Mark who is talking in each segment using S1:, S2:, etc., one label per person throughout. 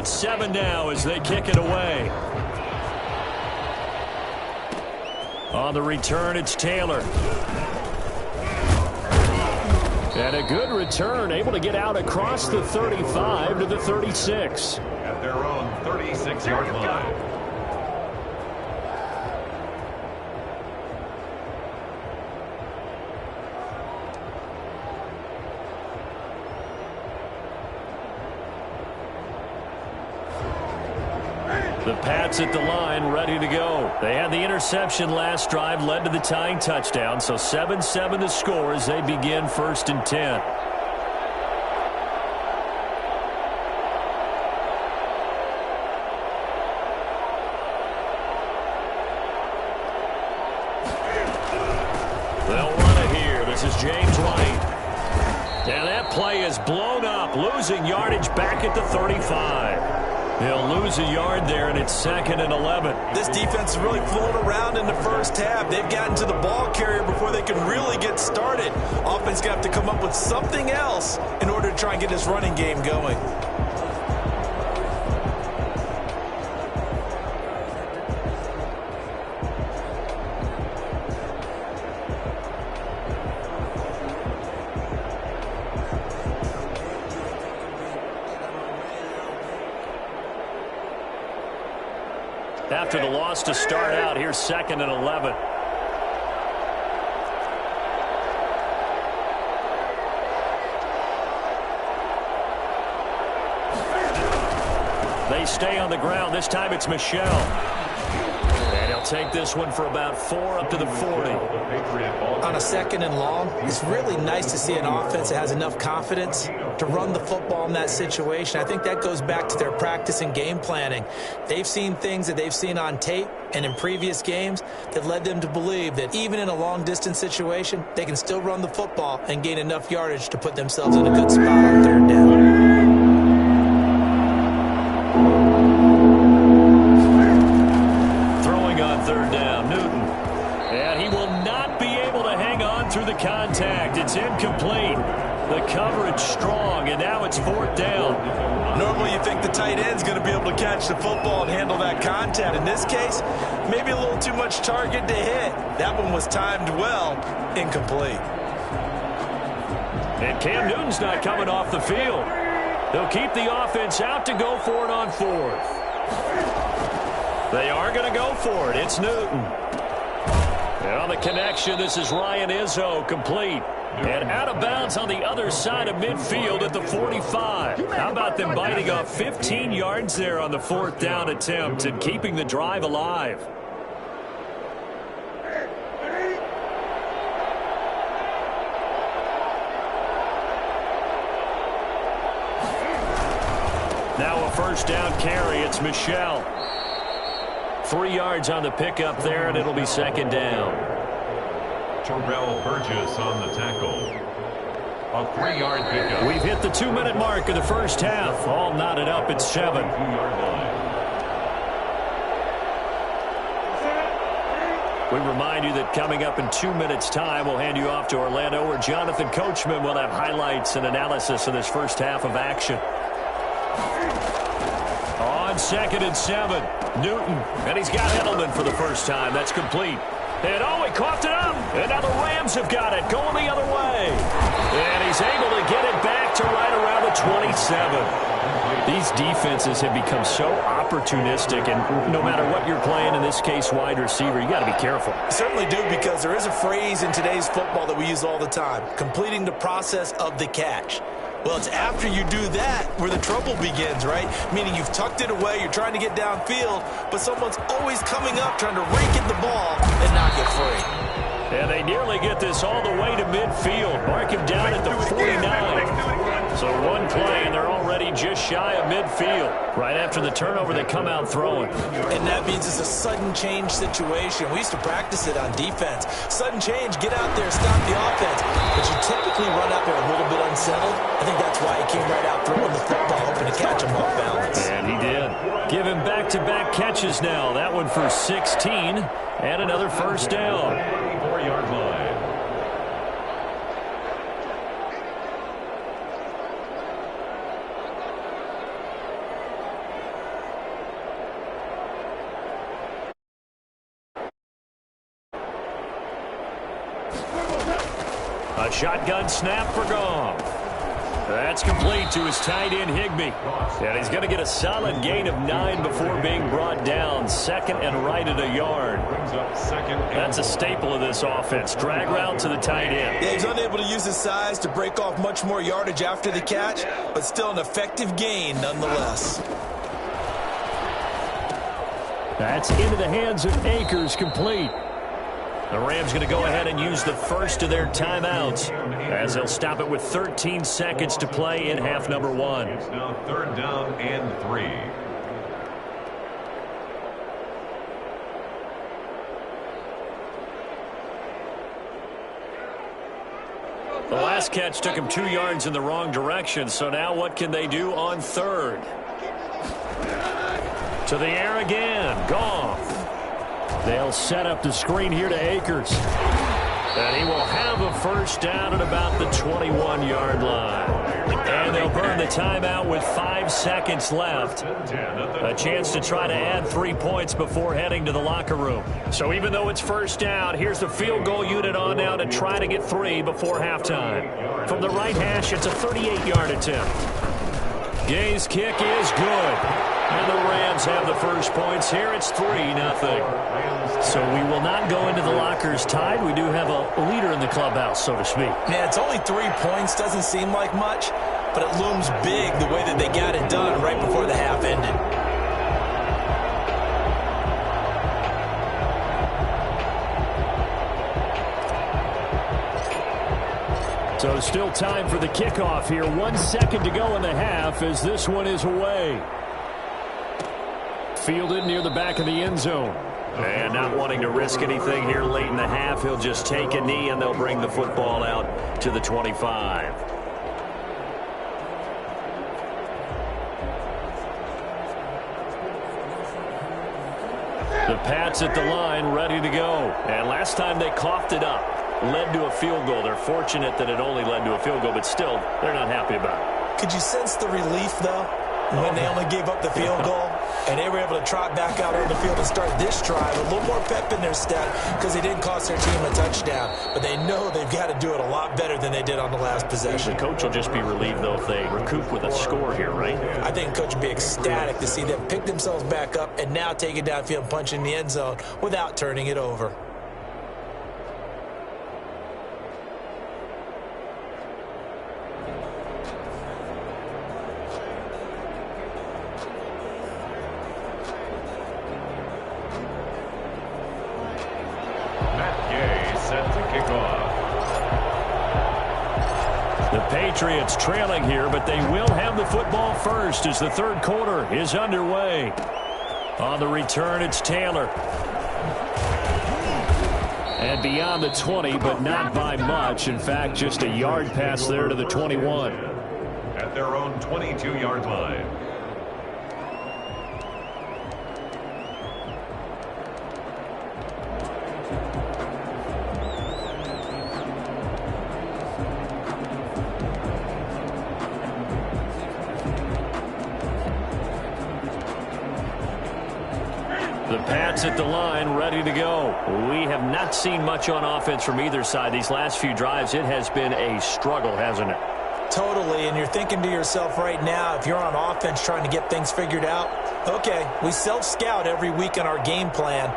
S1: at 7 now as they kick it away. On the return, it's Taylor. And a good return, able to get out across the 35 to the 36.
S2: At their own 36-yard line.
S1: The Pats at the line, ready to go. They had the interception last drive, led to the tying touchdown. So 7-7 the score as they begin 1st and 10. They'll run it here. This is James White. And that play is blown up, losing yardage back at the 35. They'll lose a yard there, and it's 2nd and 11.
S3: This defense is really flown around in the first half. They've gotten to the ball carrier before they can really get started. Offense got to come up with something else in order to try and get this running game going.
S1: After the loss to start out, here's 2nd and 11. They stay on the ground. This time it's Michel. And he'll take this one for about 4 up to the 40.
S3: On a 2nd and long, it's really nice to see an offense that has enough confidence to run the football in that situation. I think that goes back to their practice and game planning. They've seen things that they've seen on tape and in previous games that led them to believe that even in a long-distance situation, they can still run the football and gain enough yardage to put themselves in a good spot on 3rd down.
S1: Contact. It's incomplete. The coverage strong, and now it's 4th down.
S3: Normally you think the tight end's going to be able to catch the football and handle that contact. In this case, maybe a little too much target to hit. That one was timed well. Incomplete.
S1: And Cam Newton's not coming off the field. They'll keep the offense out to go for it on 4th. They are going to go for it. It's Newton. And on the connection, this is Ryan Izzo, complete. And out of bounds on the other side of midfield at the 45. How about them biting off 15 yards there on the 4th down attempt and keeping the drive alive? Now a 1st down carry. It's Michel. 3 yards on the pickup there, and it'll be 2nd down.
S2: Terrell Burgess on the tackle. A 3-yard pickup.
S1: We've hit the 2-minute mark of the first half. All knotted up at 7.
S2: 2-yard line.
S1: We remind you that coming up in 2 minutes' time, we'll hand you off to Orlando, where Jonathan Coachman will have highlights and analysis of this first half of action. On 2nd and 7, Newton, and he's got Edelman for the first time. That's complete. And oh, he coughed it up. And now the Rams have got it, going the other way. And he's able to get it back to right around the 27. These defenses have become so opportunistic, and no matter what you're playing, in this case wide receiver, you got to be careful.
S3: You certainly do, because there is a phrase in today's football that we use all the time: completing the process of the catch. Well, it's after you do that where the trouble begins, right? Meaning you've tucked it away, you're trying to get downfield, but someone's always coming up trying to rake at the ball and knock it free.
S1: And they nearly get this all the way to midfield. Mark him down at the 49. So one play, and they're already just shy of midfield. Right after the turnover, they come out throwing.
S3: And that means it's a sudden change situation. We used to practice it on defense. Sudden change, get out there, stop the offense. But you typically run out there a little bit unsettled. I think that's why he came right out throwing the football, hoping to catch him off balance.
S1: And he did. Give him back-to-back catches now. That one for 16, and another first down.
S2: 4-yard line.
S1: A shotgun snap for Goff. That's complete to his tight end, Higbee. And he's going to get a solid gain of 9 before being brought down. Second and right at a yard. That's a staple of this offense. Drag route to the tight end.
S3: Yeah, he's unable to use his size to break off much more yardage after the catch, but still an effective gain nonetheless.
S1: That's into the hands of Akers, complete. The Rams going to go ahead and use the first of their timeouts as they'll stop it with 13 seconds to play in half number 1.
S2: It's now 3rd down and 3.
S1: The last catch took him 2 yards in the wrong direction, so now what can they do on 3rd? To the air again, Goff. They'll set up the screen here to Akers. And he will have a first down at about the 21-yard line. And they'll burn the timeout with 5 seconds left. A chance to try to add 3 points before heading to the locker room. So even though it's first down, here's the field goal unit on now to try to get 3 before halftime. From the right hash, it's a 38-yard attempt. Gay's kick is good. And the Rams have the first points here. It's 3-0. So we will not go into the lockers tied. We do have a leader in the clubhouse, so to speak.
S3: Yeah, it's only 3 points. Doesn't seem like much, but it looms big the way that they got it done right before the half ended.
S1: So still time for the kickoff here. 1 second to go in the half as this one is away. Fielded near the back of the end zone. And not wanting to risk anything here late in the half, he'll just take a knee and they'll bring the football out to the 25. The Pats at the line, ready to go. And last time they coughed it up, led to a field goal. They're fortunate that it only led to a field goal, but still, they're not happy about it.
S3: Could you sense the relief, though, when they only gave up the field goal? And they were able to trot back out on the field and start this drive. A little more pep in their step because they didn't cost their team a touchdown. But they know they've got to do it a lot better than they did on the last possession.
S1: The coach will just be relieved, though, if they recoup with a score here, right?
S3: I think the coach will be ecstatic to see them pick themselves back up and now take it downfield and punch in the end zone without turning it over.
S1: Patriots trailing here, but they will have the football first as the third quarter is underway. On the return, it's Taylor. And beyond the 20, but not by much. In fact, just a yard pass there to the 21.
S2: At their own 22-yard line.
S1: The Pats at the line, ready to go. We have not seen much on offense from either side. These last few drives, it has been a struggle, hasn't it?
S3: Totally, and you're thinking to yourself right now, if you're on offense trying to get things figured out, okay, we self-scout every week on our game plan.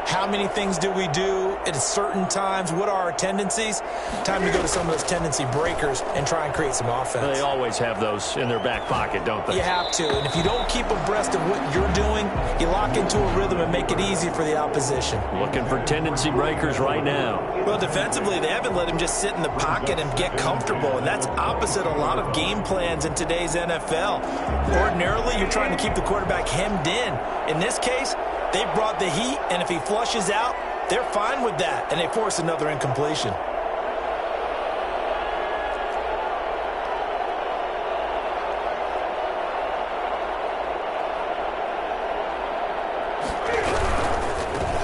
S3: How many things do we do at certain times? What are our tendencies? Time to go to some of those tendency breakers and try and create some offense.
S1: They always have those in their back pocket, don't they?
S3: You have to, and if you don't keep abreast of what you're doing, you lock into a rhythm and make it easy for the opposition.
S1: Looking for tendency breakers right now.
S3: Well, defensively, they haven't let him just sit in the pocket and get comfortable, and that's opposite a lot of game plans in today's NFL. Ordinarily, you're trying to keep the quarterback hemmed in. In this case, they brought the heat, and if he flushes out, they're fine with that, and they force another incompletion.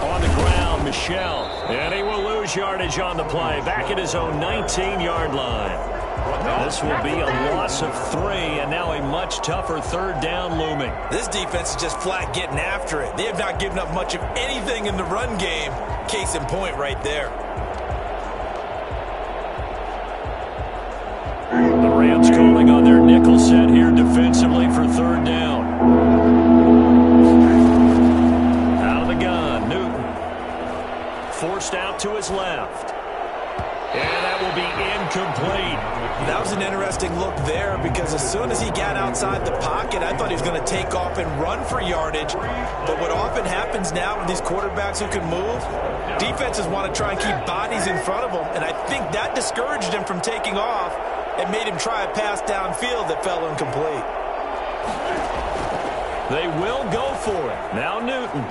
S1: On the ground, Michel, and he will lose yardage on the play, back at his own 19-yard line. This will be a loss of 3, and now a much tougher third down looming.
S3: This defense is just flat getting after it. They have not given up much of anything in the run game. Case in point right there.
S1: Tackle set here defensively for third down. Out of the gun, Newton. Forced out to his left. And that will be incomplete.
S3: That was an interesting look there because as soon as he got outside the pocket, I thought he was going to take off and run for yardage. But what often happens now with these quarterbacks who can move, defenses want to try and keep bodies in front of them. And I think that discouraged him from taking off and made him try a pass downfield that fell incomplete.
S1: They will go for it. Now Newton.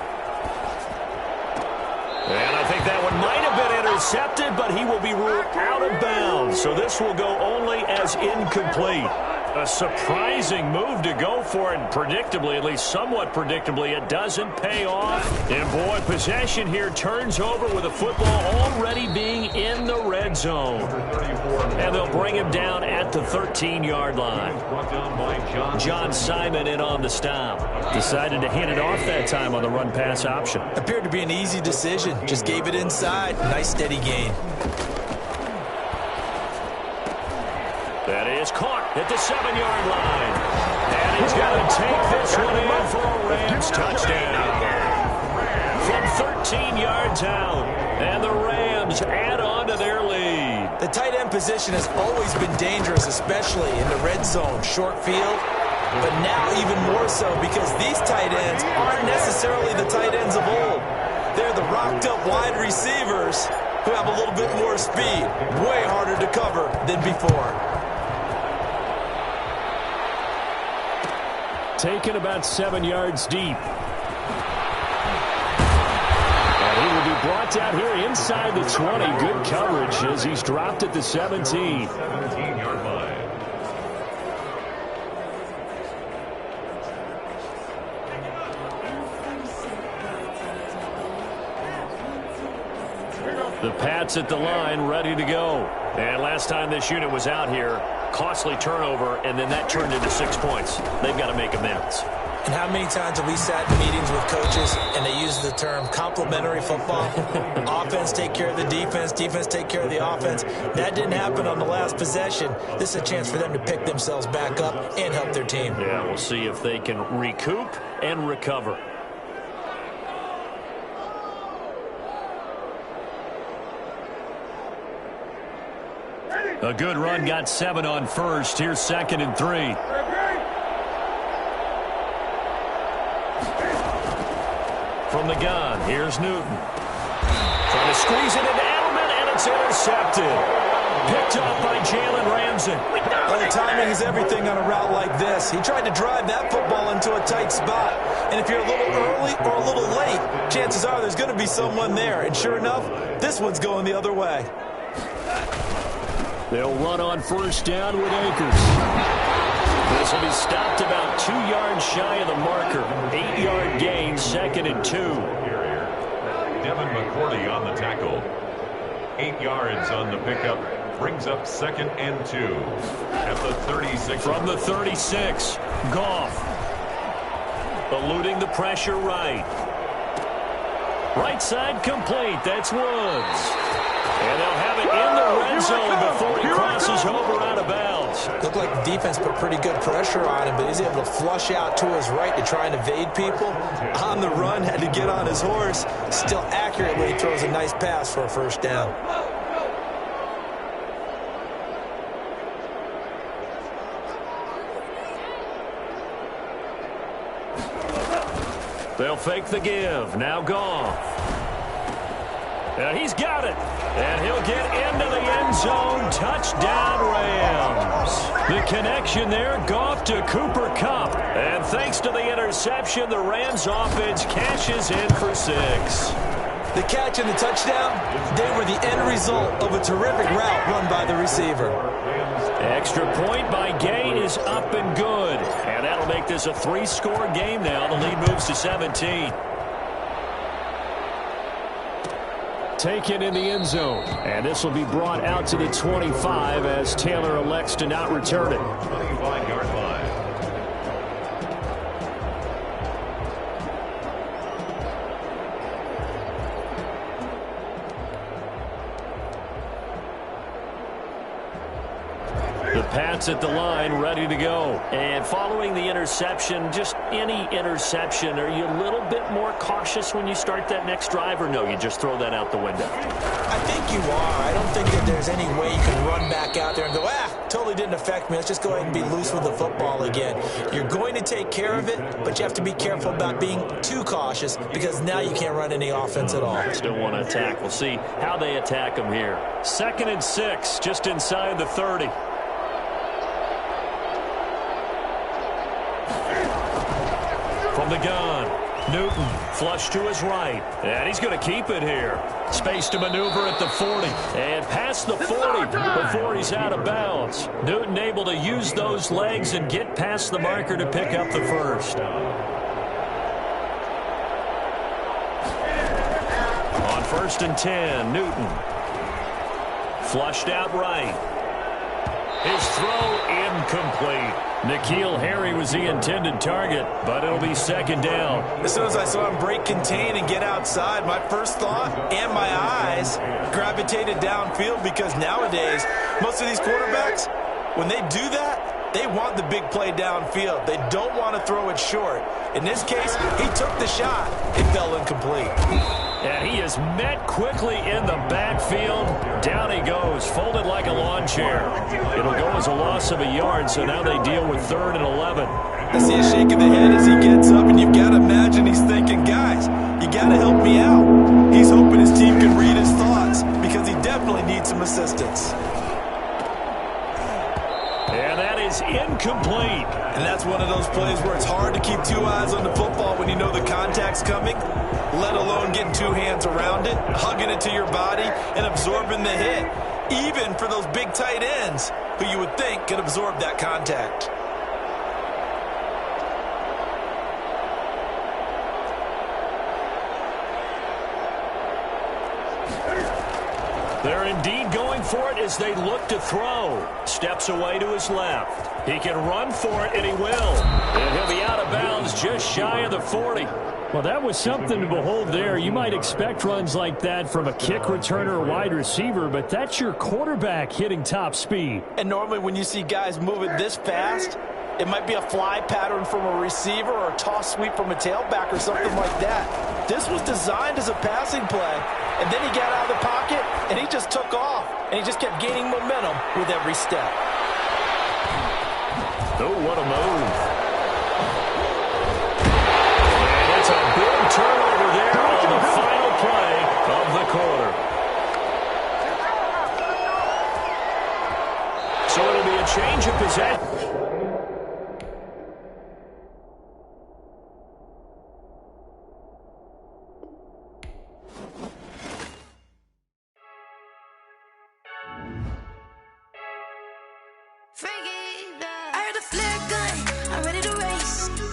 S1: And I think that one might have been intercepted, but he will be ruled out of bounds. So this will go only as incomplete. A surprising move to go for it, and predictably, at least somewhat predictably, it doesn't pay off. And boy, possession here turns over with the football already being in the red zone. And they'll bring him down at the 13-yard line. John Simon in on the stop. Decided to hand it off that time on the run-pass option.
S3: Appeared to be an easy decision. Just gave it inside. Nice steady gain.
S1: That is caught at the 7-yard line. And he's got to take this one in for a Rams touchdown. From 13 yards out. And the Rams add on to their lead.
S3: The tight end position has always been dangerous, especially in the red zone, short field. But now even more so because these tight ends aren't necessarily the tight ends of old. They're the rocked-up wide receivers who have a little bit more speed. Way harder to cover than before.
S1: Taken about 7 yards deep. And he will be brought down here inside the 20. Good coverage as he's dropped at the 17.
S2: 17-yard line.
S1: The Pats at the line, ready to go. And last time this unit was out here, costly turnover, and then that turned into 6 points. They've got to make amends.
S3: And how many times have we sat in meetings with coaches and they use the term complementary football? Offense take care of the defense, defense take care of the offense. That didn't happen on the last possession. This is a chance for them to pick themselves back up and help their team.
S1: Yeah, we'll see if they can recoup and recover. A good run, got 7 on first. Here's 2nd and 3. From the gun, here's Newton. Trying to squeeze it into Edelman, and it's intercepted. Picked up by Jalen Ramsey.
S3: Well, the timing is everything on a route like this. He tried to drive that football into a tight spot. And if you're a little early or a little late, chances are there's going to be someone there. And sure enough, this one's going the other way.
S1: They'll run on first down with Akers. This will be stopped about 2 yards shy of the marker. 8-yard gain, 2nd and 2.
S2: Devin McCourty on the tackle. 8 yards on the pickup. Brings up 2nd and 2. At the 36.
S1: From the 36, Goff. Eluding the pressure right. Right side complete. That's Woods. And they'll have it in the red zone before he crosses over out of bounds.
S3: Looked like the defense put pretty good pressure on him, but he's able to flush out to his right to try and evade people. On the run, had to get on his horse. Still accurately throws a nice pass for a first down.
S1: They'll fake the give. Now Goff. He's got it. And he'll get into the end zone. Touchdown, Rams. The connection there, Goff to Cooper Kupp. And thanks to the interception, the Rams offense cashes in for 6.
S3: The catch and the touchdown, they were the end result of a terrific route run by the receiver.
S1: Extra point by Gay is up and good. And that'll make this a 3-score game now. The lead moves to 17. Taken in the end zone. And this will be brought out to the 25 as Taylor elects to not return it.
S2: 25-yard line.
S1: The Pat's at the line, ready to go. And following the interception, just any interception, are you a little bit more cautious when you start that next drive, or no, you just throw that out the window?
S3: I think you are. I don't think that there's any way you can run back out there and go, totally didn't affect me. Let's just go ahead and be loose with the football again. You're going to take care of it, but you have to be careful about being too cautious because now you can't run any offense at all.
S1: Still want to attack. We'll see how they attack them here. 2nd and 6, just inside the 30. From the gun, Newton flush to his right, and he's going to keep it here. Space to maneuver at the 40 and past the 40 before he's out of bounds. Newton able to use those legs and get past the marker to pick up the first. On 1st and 10, Newton flushed out right. His throw incomplete. N'Keal Harry was the intended target, but it'll be 2nd down.
S3: As soon as I saw him break contain and get outside, my first thought and my eyes gravitated downfield because nowadays, most of these quarterbacks, when they do that, they want the big play downfield. They don't want to throw it short. In this case, he took the shot. It fell incomplete.
S1: And he is met quickly in the backfield. Down he goes, folded like a lawn chair. It'll go as a loss of a yard, so now they deal with 3rd and 11.
S3: I see a shake of the head as he gets up, and you've got to imagine he's thinking, guys, you got to help me out. He's hoping his team can read his thoughts because he definitely needs some assistance.
S1: And that is incomplete.
S3: And that's one of those plays where it's hard to keep 2 eyes on the football when you know the contact's coming, let alone getting 2 hands around it, hugging it to your body, and absorbing the hit, even for those big tight ends who you would think could absorb that contact.
S1: They're indeed going for it as they look to throw. Steps away to his left. He can run for it, and he will. And he'll be out of bounds just shy of the 40.
S4: Well, that was something to behold there. You might expect runs like that from a kick returner or wide receiver, but that's your quarterback hitting top speed.
S3: And normally when you see guys moving this fast, it might be a fly pattern from a receiver or a toss sweep from a tailback or something like that. This was designed as a passing play, and then he got out of the pocket, and he just took off, and he just kept gaining momentum with every step.
S1: Oh, what a move.